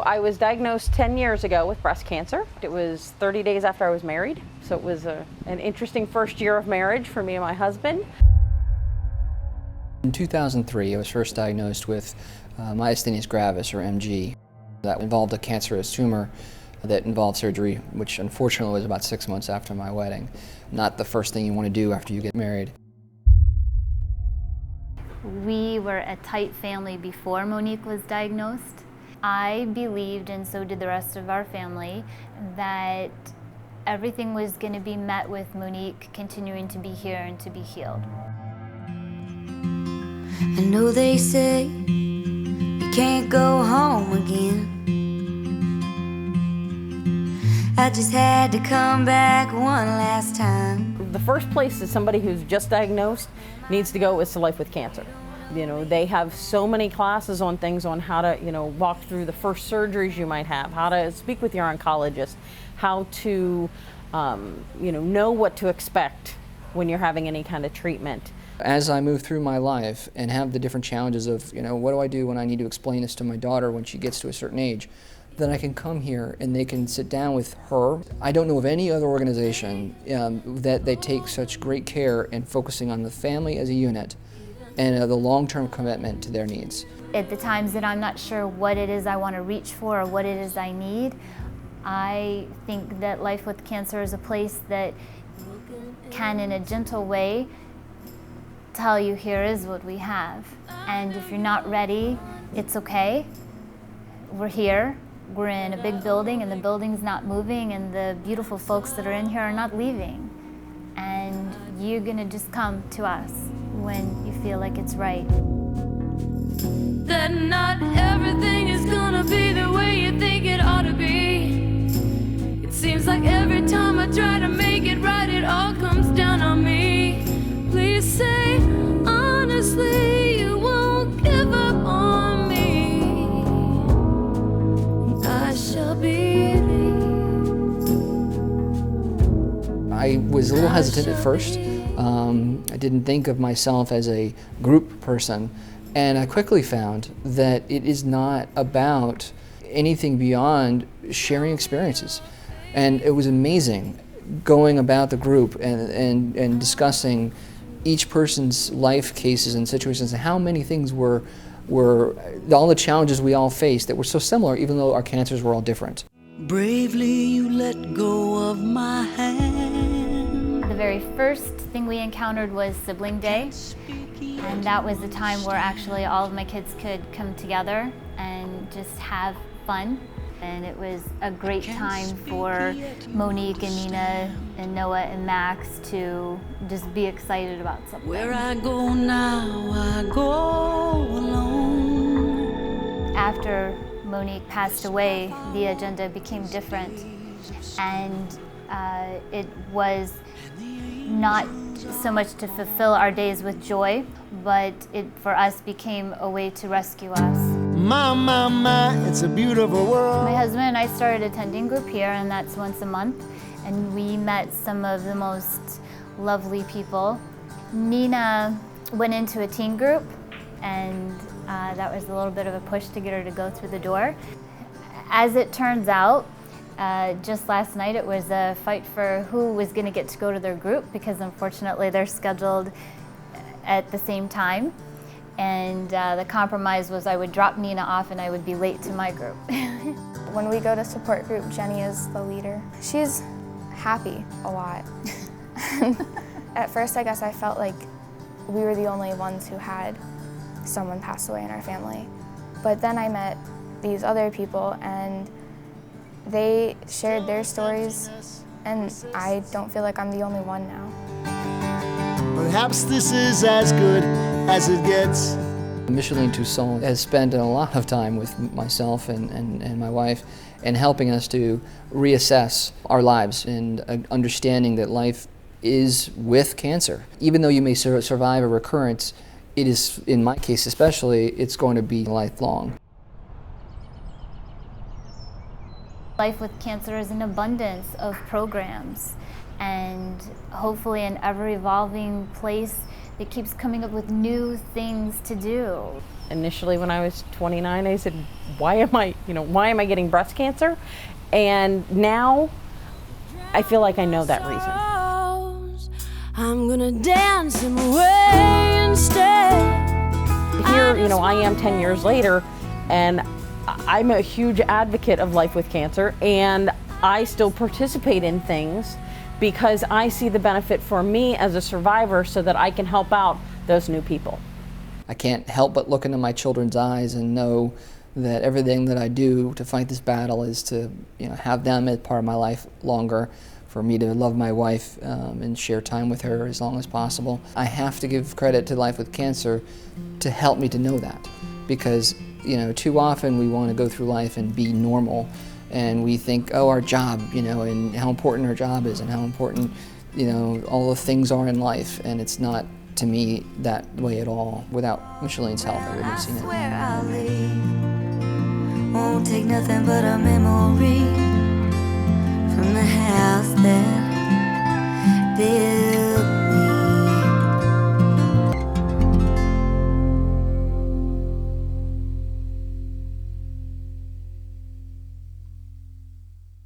I was diagnosed 10 years ago with breast cancer. It was 30 days after I was married, so it was an interesting first year of marriage for me and my husband. In 2003, I was first diagnosed with myasthenia gravis, or MG. That involved a cancerous tumor that involved surgery, which unfortunately was about 6 months after my wedding. Not the first thing you want to do after you get married. We were a tight family before Monique was diagnosed. I believed, and so did the rest of our family, that everything was going to be met with Monique continuing to be here and to be healed. I know they say you can't go home again. I just had to come back one last time. The first place that somebody who's just diagnosed needs to go is to Life with Cancer. You know, they have so many classes on things on how to, walk through the first surgeries you might have, how to speak with your oncologist, how to, know what to expect when you're having any kind of treatment. As I move through my life and have the different challenges of, what do I do when I need to explain this to my daughter when she gets to a certain age, then I can come here and they can sit down with her. I don't know of any other organization that they take such great care in focusing on the family as a unit and the long-term commitment to their needs. At the times that I'm not sure what it is I want to reach for or what it is I need, I think that Life with Cancer is a place that can, in a gentle way, tell you, here is what we have. And if you're not ready, it's okay. We're here. We're in a big building, and the building's not moving, and the beautiful folks that are in here are not leaving. And you're gonna just come to us when you feel like it's right. That not everything is gonna be the way you think it ought to be. It seems like every time I try to make it right, it all comes down on me. Please say honestly you won't give up on me. I shall believe. I was a little hesitant at first. I didn't think of myself as a group person, and I quickly found that it is not about anything beyond sharing experiences. And it was amazing going about the group and discussing each person's life cases and situations, and how many things were all the challenges we all faced that were so similar, even though our cancers were all different. Bravely you let go of my hand. The very first thing we encountered was Sibling Day, and that was the time where actually all of my kids could come together and just have fun. And it was a great time for Monique and Nina and Noah and Max to just be excited about something. Where I go now, I go alone. After Monique passed away, the agenda became different, and it was not so much to fulfill our days with joy, but it for us became a way to rescue us. My, it's a beautiful world. My husband and I started attending group here, and that's once a month, and we met some of the most lovely people. Nina went into a teen group, and that was a little bit of a push to get her to go through the door. As it turns out, just last night it was a fight for who was going to get to go to their group, because unfortunately they're scheduled at the same time. And the compromise was I would drop Nina off and I would be late to my group. When we go to support group, Jenny is the leader. She's happy a lot. At first, I guess I felt like we were the only ones who had someone pass away in our family. But then I met these other people, and they shared their stories, and I don't feel like I'm the only one now. Perhaps this is as good as it gets. Micheline Toussaint has spent a lot of time with myself and my wife in helping us to reassess our lives and understanding that life is with cancer. Even though you may survive a recurrence, it is, in my case especially, it's going to be lifelong. Life with Cancer is an abundance of programs, and hopefully an ever-evolving place that keeps coming up with new things to do. initially when I was 29, I said, why am I getting breast cancer? And now I feel like I know that reason. I'm gonna dance him away instead. Here, I am 10 years later, and I'm a huge advocate of life with cancer, and I still participate in things because I see the benefit for me as a survivor so that I can help out those new people. I can't help but look into my children's eyes and know that everything that I do to fight this battle is to have them as part of my life longer, for me to love my wife and share time with her as long as possible. I have to give credit to Life with Cancer to help me to know that, because too often we want to go through life and be normal, and we think, oh, our job, and how important our job is and how important all the things are in life, and it's not, to me, that way at all. Without Micheline's help, I wouldn't have seen it. Won't take nothing but a memory from the house